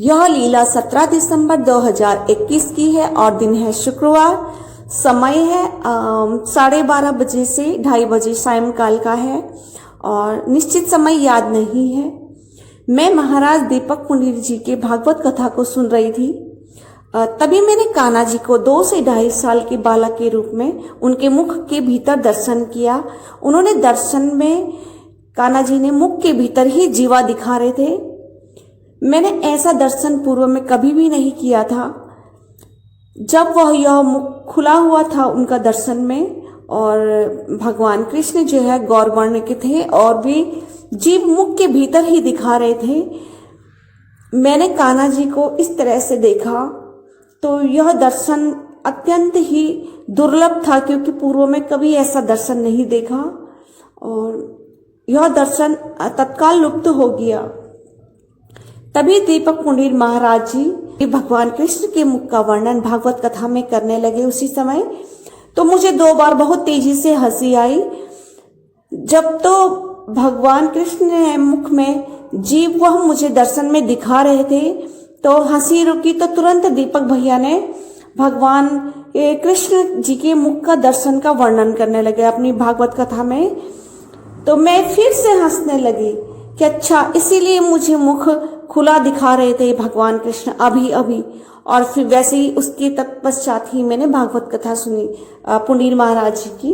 यह लीला 17 दिसंबर 2021 की है और दिन है शुक्रवार। समय है 12:30 बजे से 2:30 बजे सायंकाल का है और निश्चित समय याद नहीं है। मैं महाराज दीपक पुनीर जी के भागवत कथा को सुन रही थी। तभी मैंने कान्हा जी को 2 से 2.5 साल के बालक के रूप में उनके मुख के भीतर दर्शन किया। उन्होंने दर्शन में कान्हा जी ने मुख के भीतर ही जीवा दिखा रहे थे। मैंने ऐसा दर्शन पूर्व में कभी भी नहीं किया था। जब यह मुख खुला हुआ था उनका दर्शन में, और भगवान कृष्ण जो है गौर वर्ण के थे और भी जीव मुख के भीतर ही दिखा रहे थे। मैंने कान्हा जी को इस तरह से देखा तो यह दर्शन अत्यंत ही दुर्लभ था, क्योंकि पूर्व में कभी ऐसा दर्शन नहीं देखा और यह दर्शन तत्काल लुप्त हो गया। तभी दीपक पुनीर महाराज जी भगवान कृष्ण के मुख का वर्णन भागवत कथा में करने लगे। उसी समय तो मुझे 2 बार बहुत तेजी से हंसी आई। जब तो भगवान कृष्ण ने मुख में जीव वह मुझे दर्शन में दिखा रहे थे तो हंसी रुकी, तो तुरंत दीपक भैया ने भगवान कृष्ण जी के मुख का दर्शन का वर्णन करने लगे अपनी भागवत कथा में। तो मैं फिर से हंसने लगी कि अच्छा, इसीलिए मुझे मुख खुला दिखा रहे थे भगवान कृष्ण अभी अभी। और फिर वैसे ही उसके तत्पश्चात ही मैंने भागवत कथा सुनी पुनीर महाराज जी की।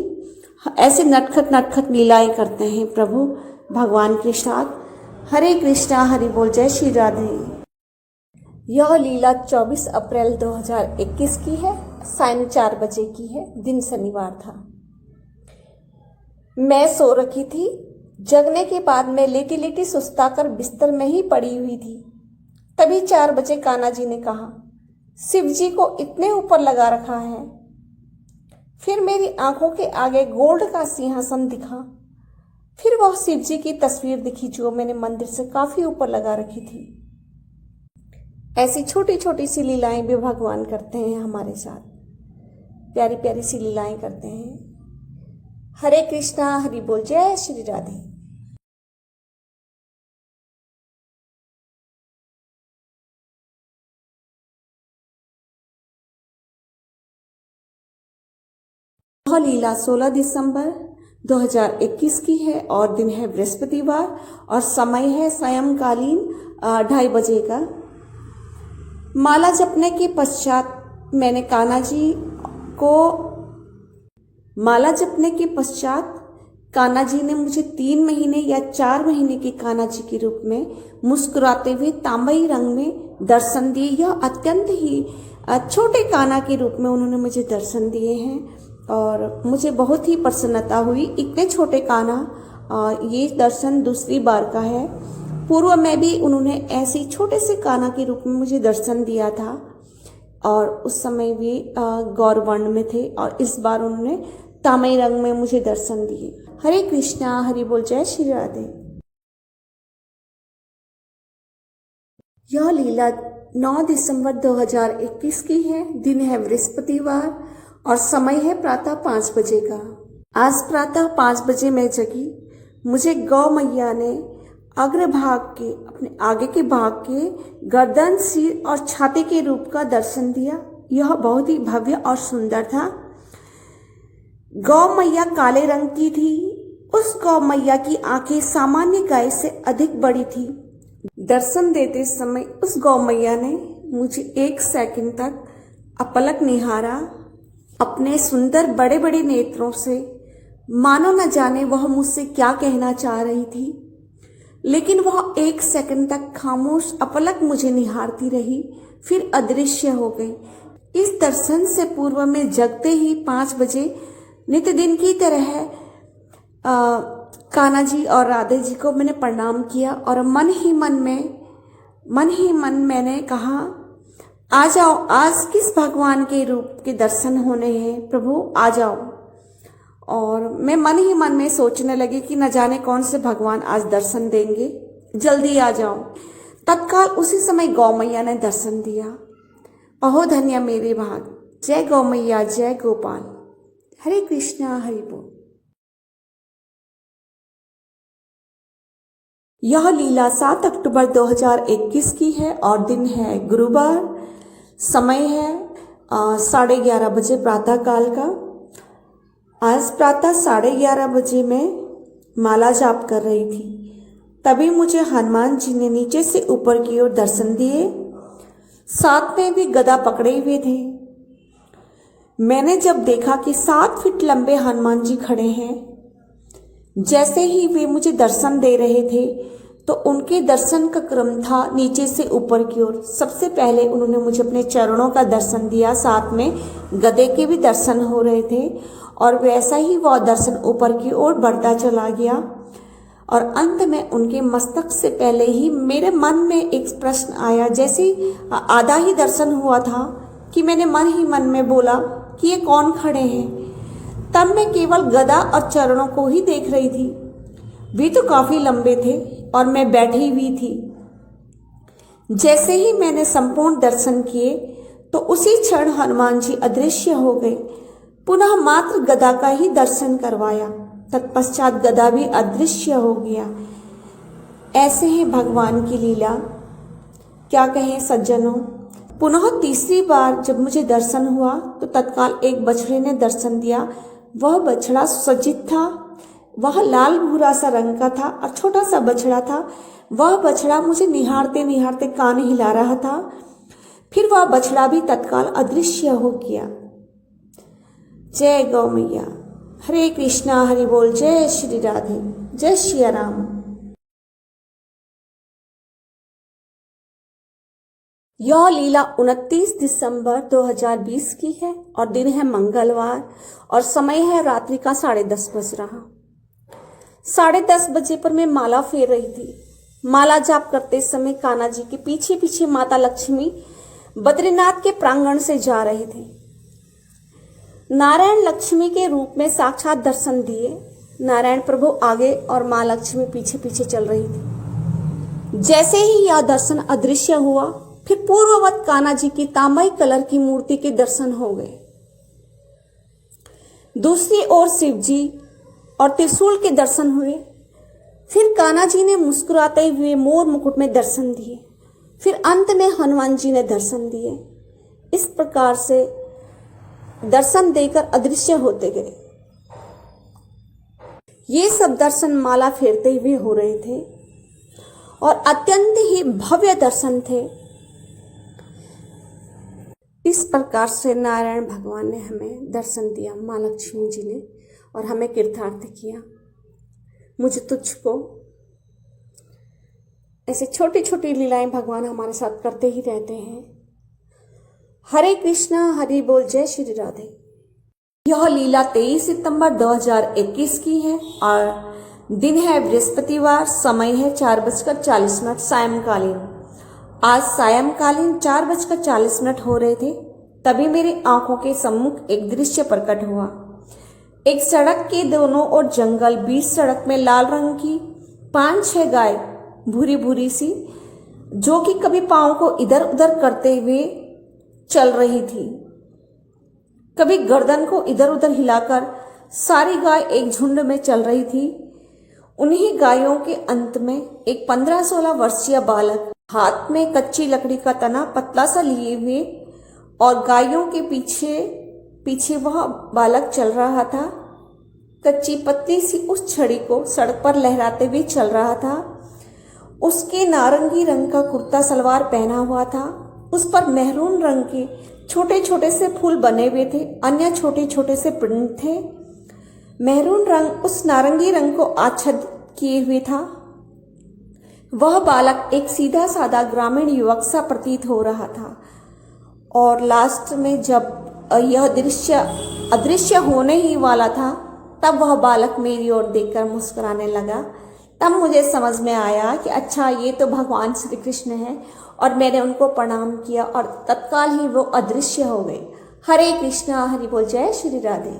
ऐसे नटखट नटखट लीलाएं करते हैं प्रभु भगवान के साथ। हरे कृष्णा, हरि बोल, जय श्री राधे। यह लीला 24 अप्रैल 2021 की है, सायं 4 बजे की है, दिन शनिवार था। मैं सो रखी थी। जगने के बाद मैं लेटी लेटी सुस्ताकर बिस्तर में ही पड़ी हुई थी। तभी 4 बजे कान्हा जी ने कहा, शिव जी को इतने ऊपर लगा रखा है। फिर मेरी आंखों के आगे गोल्ड का सिंहासन दिखा। फिर वह शिव जी की तस्वीर दिखी जो मैंने मंदिर से काफी ऊपर लगा रखी थी। ऐसी छोटी छोटी सी लीलाएं भी भगवान करते हैं हमारे साथ, प्यारी प्यारी सी लीलाएं करते हैं। हरे कृष्णा, हरि बोल, जय श्री राधे। यह लीला 16 दिसंबर 2021 की है और दिन है बृहस्पतिवार और समय है सायंकालीन 2:30 बजे का। माला जपने के पश्चात मैंने कान्हा जी को कान्हा जी ने मुझे 3 महीने या 4 महीने के कान्हा जी के रूप में मुस्कुराते हुए तांबई रंग में दर्शन दिए। यह अत्यंत ही छोटे कान्हा के रूप में उन्होंने मुझे दर्शन दिए हैं और मुझे बहुत ही प्रसन्नता हुई। इतने छोटे कान्हा, ये दर्शन दूसरी बार का है। पूर्व में भी उन्होंने ऐसे छोटे से कान्हा के रूप में मुझे दर्शन दिया था और उस समय भी गौर वर्ण में थे, और इस बार उन्होंने तामई रंग में मुझे दर्शन दिए। हरे कृष्णा, हरि बोल, जय श्री राधे। यह लीला 9 दिसंबर 2021 की है। दिन है बृहस्पतिवार और समय है प्रातः 5 बजे का। आज प्रातः 5 बजे मैं जगी। मुझे गौ मैया ने अग्रभाग के, अपने आगे के भाग के गर्दन, सिर और छाती के रूप का दर्शन दिया। यह बहुत ही भव्य और सुंदर था। गौ मैया काले रंग की थी। उस गौ मैया की आंखें सामान्य गाय से अधिक बड़ी थी। दर्शन देते समय उस गौ मैया ने मुझे 1 सेकंड तक अपलक निहारा अपने सुंदर बड़े बड़े नेत्रों से, मानो न जाने वह मुझसे क्या कहना चाह रही थी। लेकिन वह 1 सेकंड तक खामोश अपलक मुझे निहारती रही, फिर अदृश्य हो गई। इस दर्शन से पूर्व में जगते ही 5 बजे नित्य दिन की तरह कान्हा जी और राधे जी को मैंने प्रणाम किया और मन ही मन मैंने कहा, आ जाओ, आज किस भगवान के रूप के दर्शन होने हैं प्रभु, आ जाओ। और मैं मन ही मन में सोचने लगी कि न जाने कौन से भगवान आज दर्शन देंगे, जल्दी आ जाओ। तत्काल उसी समय गौ मैया ने दर्शन दिया। अहो धन्य मेरे भाग। जय गौ मैया, जय गोपाल। हरे कृष्णा, हरि बोल। यह लीला 7 अक्टूबर 2021 की है और दिन है गुरुवार। समय है 11:30 बजे प्रातः काल का। आज प्रातः 11:30 बजे मैं माला जाप कर रही थी, तभी मुझे हनुमान जी ने नीचे से ऊपर की ओर दर्शन दिए। साथ में भी गदा पकड़े हुए थे। मैंने जब देखा कि 7 फीट लंबे हनुमान जी खड़े हैं, जैसे ही वे मुझे दर्शन दे रहे थे तो उनके दर्शन का क्रम था नीचे से ऊपर की ओर। सबसे पहले उन्होंने मुझे अपने चरणों का दर्शन दिया, साथ में गदे के भी दर्शन हो रहे थे और वैसा ही वह दर्शन ऊपर की ओर बढ़ता चला गया। और अंत में उनके मस्तक से पहले ही मेरे मन में एक प्रश्न आया। जैसे आधा ही दर्शन हुआ था कि मैंने मन ही मन में बोला कि ये कौन खड़े हैं। तब मैं केवल गदा और चरणों को ही देख रही थी। वे तो काफी लंबे थे और मैं बैठी हुई थी। जैसे ही मैंने संपूर्ण दर्शन किए तो उसी क्षण हनुमान जी अदृश्य हो गए। पुनः मात्र गदा का ही दर्शन करवाया, तत्पश्चात गदा भी अदृश्य हो गया। ऐसे है भगवान की लीला, क्या कहें सज्जनों। पुनः तीसरी बार जब मुझे दर्शन हुआ तो तत्काल एक बछड़े ने दर्शन दिया। वह बछड़ा सुसज्जित था, वह लाल भूरा सा रंग का था और छोटा सा बछड़ा था। वह बछड़ा मुझे निहारते निहारते कान हिला रहा था। फिर वह बछड़ा भी तत्काल अदृश्य हो गया। जय गौ मैया। हरे कृष्णा हरि बोल। जय श्री राधे। जय श्री राम। यह लीला 29 दिसंबर 2020 की है और दिन है मंगलवार और समय है रात्रि का 10:30 बज रहा। 10:30 बजे पर मैं माला फेर रही थी। माला जाप करते समय कान्हा जी के पीछे पीछे माता लक्ष्मी बद्रीनाथ के प्रांगण से जा रहे थे। नारायण लक्ष्मी के रूप में साक्षात दर्शन दिए। नारायण प्रभु आगे और माँ लक्ष्मी पीछे पीछे चल रही थी। जैसे ही यह दर्शन अदृश्य हुआ, फिर पूर्ववत कान्हा जी की तांबाई कलर की मूर्ति के दर्शन हो गए। दूसरी ओर शिव जी और त्रिशूल के दर्शन हुए। फिर कान्हा जी ने मुस्कुराते हुए मोर मुकुट में दर्शन दिए। फिर अंत में हनुमान जी ने दर्शन दिए। इस प्रकार से दर्शन देकर अदृश्य होते गए। ये सब दर्शन माला फेरते हुए हो रहे थे और अत्यंत ही भव्य दर्शन थे। इस प्रकार से नारायण भगवान ने हमें दर्शन दिया, माँ लक्ष्मी जी ने, और हमें कृतार्थ किया। मुझे तुझको ऐसे छोटी छोटी लीलाएं भगवान हमारे साथ करते ही रहते हैं। हरे कृष्णा हरि बोल। जय श्री राधे। यह लीला 23 सितंबर 2021 की है और दिन है बृहस्पतिवार। समय है 4:40 सायंकालीन। आज सायंकालीन 4:40 हो रहे थे, तभी मेरी आंखों के सम्मुख एक दृश्य प्रकट हुआ। एक सड़क के दोनों ओर जंगल, बीच सड़क में लाल रंग की 5-6 गाय, भूरी भूरी सी, जो कि कभी पांव को इधर उधर करते हुए चल रही थी, कभी गर्दन को इधर उधर हिलाकर सारी गाय एक झुंड में चल रही थी। उन्हीं गायों के अंत में एक 15-16 वर्षीय बालक हाथ में कच्ची लकड़ी का तना पतला सा लिए हुए और गायों के पीछे पीछे वह बालक चल रहा था। कच्ची पतली सी उस छड़ी को सड़क पर लहराते हुए चल रहा था। उसके नारंगी रंग का कुर्ता सलवार पहना हुआ था। उस पर मेहरून रंग के छोटे छोटे से फूल बने हुए थे, अन्य छोटे छोटे से प्रिंट थे। मेहरून रंग उस नारंगी रंग को आच्छादित किए हुए था। वह बालक एक सीधा साधा ग्रामीण युवक सा प्रतीत हो रहा था। और लास्ट में जब यह दृश्य अदृश्य होने ही वाला था, तब वह बालक मेरी ओर देखकर मुस्कुराने लगा। तब मुझे समझ में आया कि अच्छा, ये तो भगवान श्री कृष्ण हैं, और मैंने उनको प्रणाम किया और तत्काल ही वो अदृश्य हो गए। हरे कृष्णा हरि बोल। जय श्री राधे।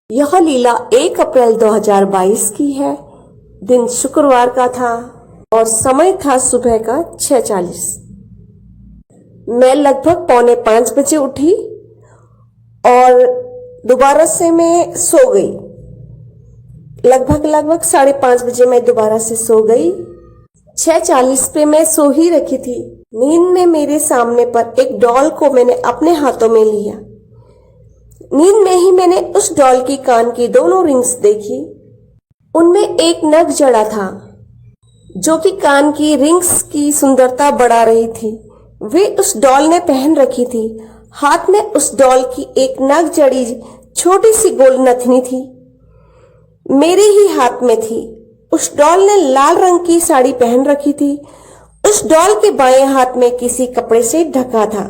यह लीला 1 अप्रैल 2022 की है। दिन शुक्रवार का था और समय था सुबह का 6:40। मैं लगभग 4:45 बजे उठी और दोबारा से मैं सो गई। लगभग 5:30 बजे मैं दोबारा से सो गई। 6:40 पे मैं सो ही रखी थी। नींद में मेरे सामने पर एक डॉल को मैंने अपने हाथों में लिया। नींद में ही मैंने उस डॉल की कान की दोनों रिंग्स देखी। उनमें एक नग जड़ा था जो कि कान की रिंग्स की सुंदरता बढ़ा रही थी। वे उस डॉल ने पहन रखी थी। हाथ में उस डॉल की एक नग जड़ी छोटी सी गोल नथनी थी, मेरे ही हाथ में थी। उस डॉल ने लाल रंग की साड़ी पहन रखी थी। उस डॉल के बाएं हाथ में किसी कपड़े से ढका था।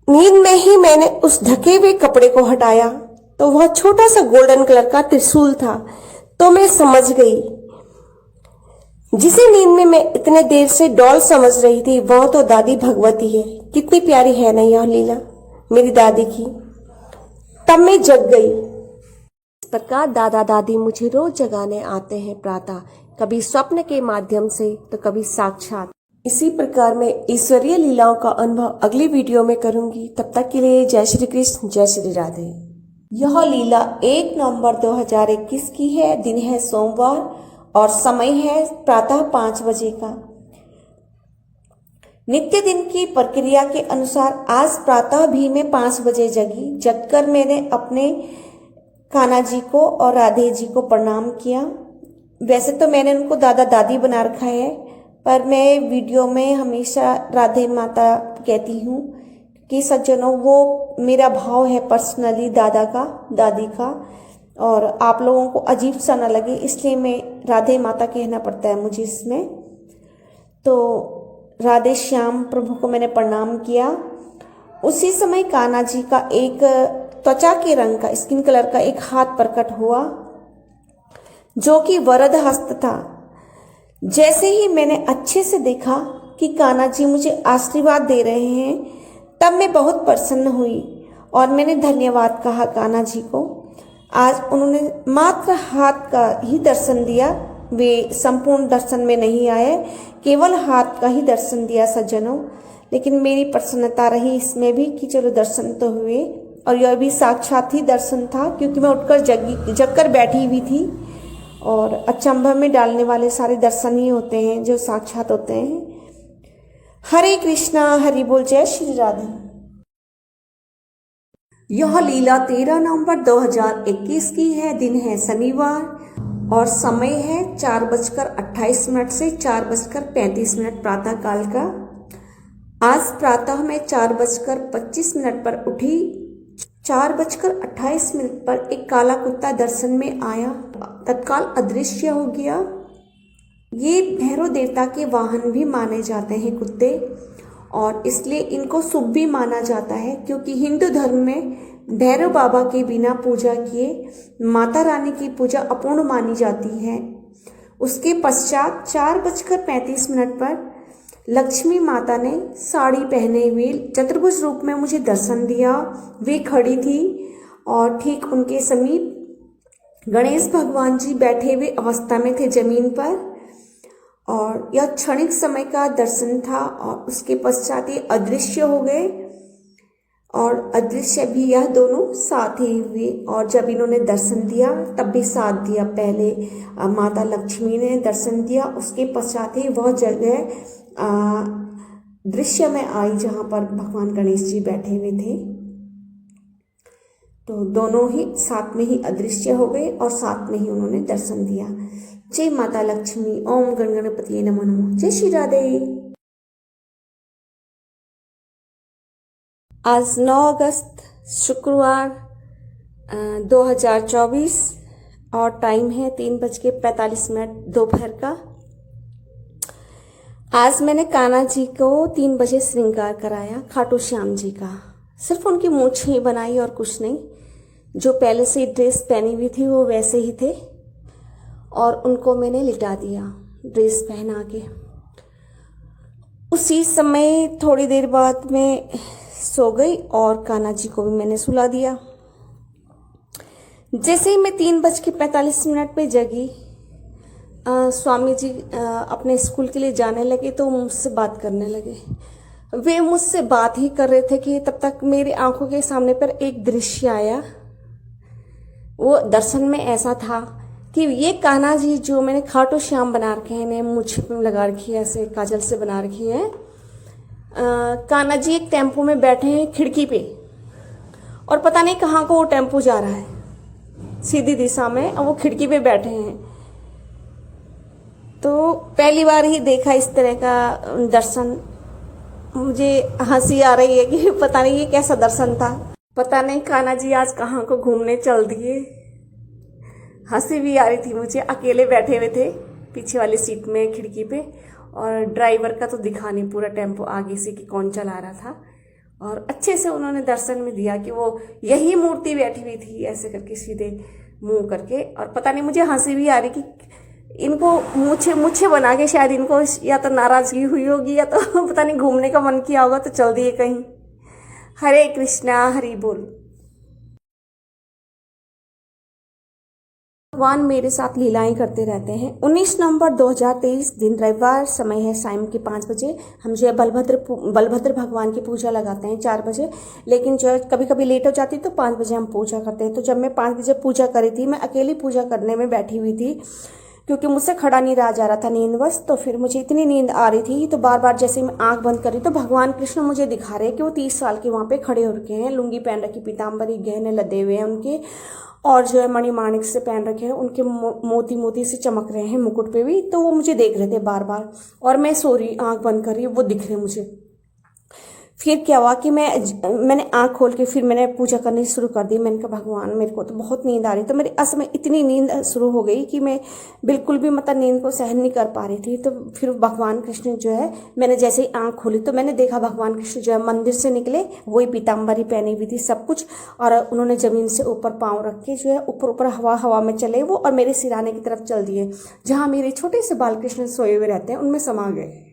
नींद में ही मैंने उस ढके हुए कपड़े को हटाया तो वह छोटा सा गोल्डन कलर का त्रिशूल था। तो मैं समझ गई, जिसे नींद में मैं इतने देर से डॉल समझ रही थी वह तो दादी भगवती है। कितनी प्यारी है ना यह लीला मेरी दादी की। तब मैं जग गई। इस प्रकार दादा दादी मुझे रोज जगाने आते हैं प्रातः, कभी स्वप्न के माध्यम से तो कभी साक्षात। इसी प्रकार मैं ईश्वरीय लीलाओं का अनुभव अगली वीडियो में करूंगी। तब तक के लिए जय श्री कृष्ण, जय श्री राधे। यह लीला 1 नवंबर 2021 की है। दिन है सोमवार और समय है प्रातः 5 बजे का। नित्य दिन की प्रक्रिया के अनुसार आज प्रातः भी मैं 5 बजे जगी। जगकर मैंने अपने कान्हा जी को और राधे जी को प्रणाम किया। वैसे तो मैंने उनको दादा दादी बना रखा है, पर मैं वीडियो में हमेशा राधे माता कहती हूँ कि सज्जनों वो मेरा भाव है पर्सनली दादा का, दादी का, और आप लोगों को अजीब सा ना लगे इसलिए मैं राधे माता कहना पड़ता है मुझे इसमें। तो राधे श्याम प्रभु को मैंने प्रणाम किया। उसी समय कान्हा जी का एक त्वचा के रंग का, स्किन कलर का एक हाथ प्रकट हुआ जो कि वरद हस्त था। जैसे ही मैंने अच्छे से देखा कि कान्हा जी मुझे आशीर्वाद दे रहे हैं, तब मैं बहुत प्रसन्न हुई और मैंने धन्यवाद कहा कान्हा जी को। आज उन्होंने मात्र हाथ का ही दर्शन दिया, वे संपूर्ण दर्शन में नहीं आए, केवल हाथ का ही दर्शन दिया सज्जनों। लेकिन मेरी प्रसन्नता रही इसमें भी कि चलो दर्शन तो हुए, और यह भी साक्षात ही दर्शन था क्योंकि मैं उठकर जगकर बैठी हुई थी। और अचंभव में डालने वाले सारे दर्शन ही होते हैं जो साक्षात होते हैं। हरे कृष्णा, हरि बोल, जय श्री राधे। यह लीला 13 नवंबर 2021 की है। दिन है शनिवार और समय है 4:28 से 4:35 प्रातः काल का। आज प्रातः मैं 4:25 पर उठी। 4:28 पर एक काला कुत्ता दर्शन में आया, तत्काल अदृश्य हो गया। ये भैरव देवता के वाहन भी माने जाते हैं कुत्ते, और इसलिए इनको शुभ भी माना जाता है क्योंकि हिंदू धर्म में भैरव बाबा के बिना पूजा किए माता रानी की पूजा अपूर्ण मानी जाती है। उसके पश्चात 4:35 पर लक्ष्मी माता ने साड़ी पहने हुए चतुर्भुज रूप में मुझे दर्शन दिया। वे खड़ी थी और ठीक उनके समीप गणेश भगवान जी बैठे हुए अवस्था में थे जमीन पर, और यह क्षणिक समय का दर्शन था। और उसके पश्चात ये अदृश्य हो गए और अदृश्य भी यह दोनों साथ ही हुए। और जब इन्होंने दर्शन दिया तब भी साथ दिया। पहले माता लक्ष्मी ने दर्शन दिया, उसके पश्चात ही वह जगह दृश्य में आई जहाँ पर भगवान गणेश जी बैठे हुए थे। तो दोनों ही साथ में ही अदृश्य हो गए और साथ में ही उन्होंने दर्शन दिया। जय माता लक्ष्मी। ओम गण गणपति नमो नमः। जय श्री राधे। आज 9 अगस्त शुक्रवार 2024 और टाइम है 3:45 दोपहर का। आज मैंने कान्हा जी को 3 बजे श्रृंगार कराया, खाटू श्याम जी का। सिर्फ उनकी मूंछ ही बनाई और कुछ नहीं। जो पहले से ड्रेस पहनी हुई थी वो वैसे ही थे, और उनको मैंने लिटा दिया ड्रेस पहना के। उसी समय थोड़ी देर बाद मैं सो गई और कान्हा जी को भी मैंने सुला दिया। जैसे ही मैं 3:45 पे जगी, स्वामी जी अपने स्कूल के लिए जाने लगे तो मुझसे बात करने लगे। वे मुझसे बात ही कर रहे थे कि तब तक मेरी आंखों के सामने पर एक दृश्य आया वो दर्शन में ऐसा था कि ये कान्हा जी जो मैंने खाटू श्याम बना रखे हैं, इन्हें मूंछ में लगा रखी है, ऐसे काजल से बना रखी है। कान्हा जी एक टेम्पो में बैठे हैं खिड़की पे, और पता नहीं कहाँ को वो टेम्पो जा रहा है, सीधी दिशा में, और वो खिड़की पे बैठे हैं। तो पहली बार ही देखा इस तरह का दर्शन। मुझे हंसी आ रही है कि पता नहीं ये कैसा दर्शन था। पता नहीं कान्हा जी आज कहाँ को घूमने चल दिए। हंसी भी आ रही थी मुझे। अकेले बैठे हुए थे पीछे वाली सीट में खिड़की पे, और ड्राइवर का तो दिखा नहीं पूरा टेम्पो आगे से कि कौन चला रहा था। और अच्छे से उन्होंने दर्शन में दिया कि वो यही मूर्ति बैठी हुई थी ऐसे करके सीधे मुंह करके। और पता नहीं मुझे हंसी भी आ रही कि इनको मुझे बना के शायद इनको या तो नाराजगी हुई होगी या तो पता नहीं घूमने का मन किया होगा तो चल दिए कहीं। हरे कृष्णा हरि बोल। भगवान मेरे साथ लीलाएं करते रहते हैं। 19 नवंबर 2023 दिन रविवार, समय है शाम के 5 बजे। हम जो है बलभद्र भगवान की पूजा लगाते हैं 4 बजे, लेकिन जो है कभी कभी लेट हो जाती तो 5 बजे हम पूजा करते हैं। तो जब मैं 5 बजे पूजा करी थी, मैं अकेली पूजा करने में बैठी हुई थी क्योंकि मुझसे खड़ा नहीं रहा जा रहा था नींदवश। तो फिर मुझे इतनी नींद आ रही थी, तो बार बार जैसे मैं आंख बंद करी तो भगवान कृष्ण मुझे दिखा रहे कि वो 30 साल के वहाँ पे खड़े हो रखे हैं, लुंगी पहन रखी, पीताम्बरी गहने लदे हुए हैं उनके, और जो है मणिमाणिक से पहन रखे हैं उनके, मोती मोती से चमक रहे हैं मुकुट पे भी। तो वो मुझे देख रहे थे बार बार, और मैं सो रही आंख बंद कर रही, वो दिख रहे मुझे। फिर क्या हुआ कि मैंने आंख खोल के फिर मैंने पूजा करनी शुरू कर दी। मैंने कहा भगवान मेरे को तो बहुत नींद आ रही, तो मेरी असल में इतनी नींद शुरू हो गई कि मैं बिल्कुल भी मतलब नींद को सहन नहीं कर पा रही थी। तो फिर भगवान कृष्ण जो है, मैंने जैसे ही आंख खोली तो मैंने देखा भगवान कृष्ण जो है मंदिर से निकले, वही पीताम्बरी पहनी हुई थी सब कुछ, और उन्होंने जमीन से ऊपर पाँव रख के जो है ऊपर ऊपर हवा में चले वो, और मेरे सिराने की तरफ चल दिए, जहाँ मेरे छोटे से बाल कृष्ण सोए हुए रहते हैं उनमें समा गए।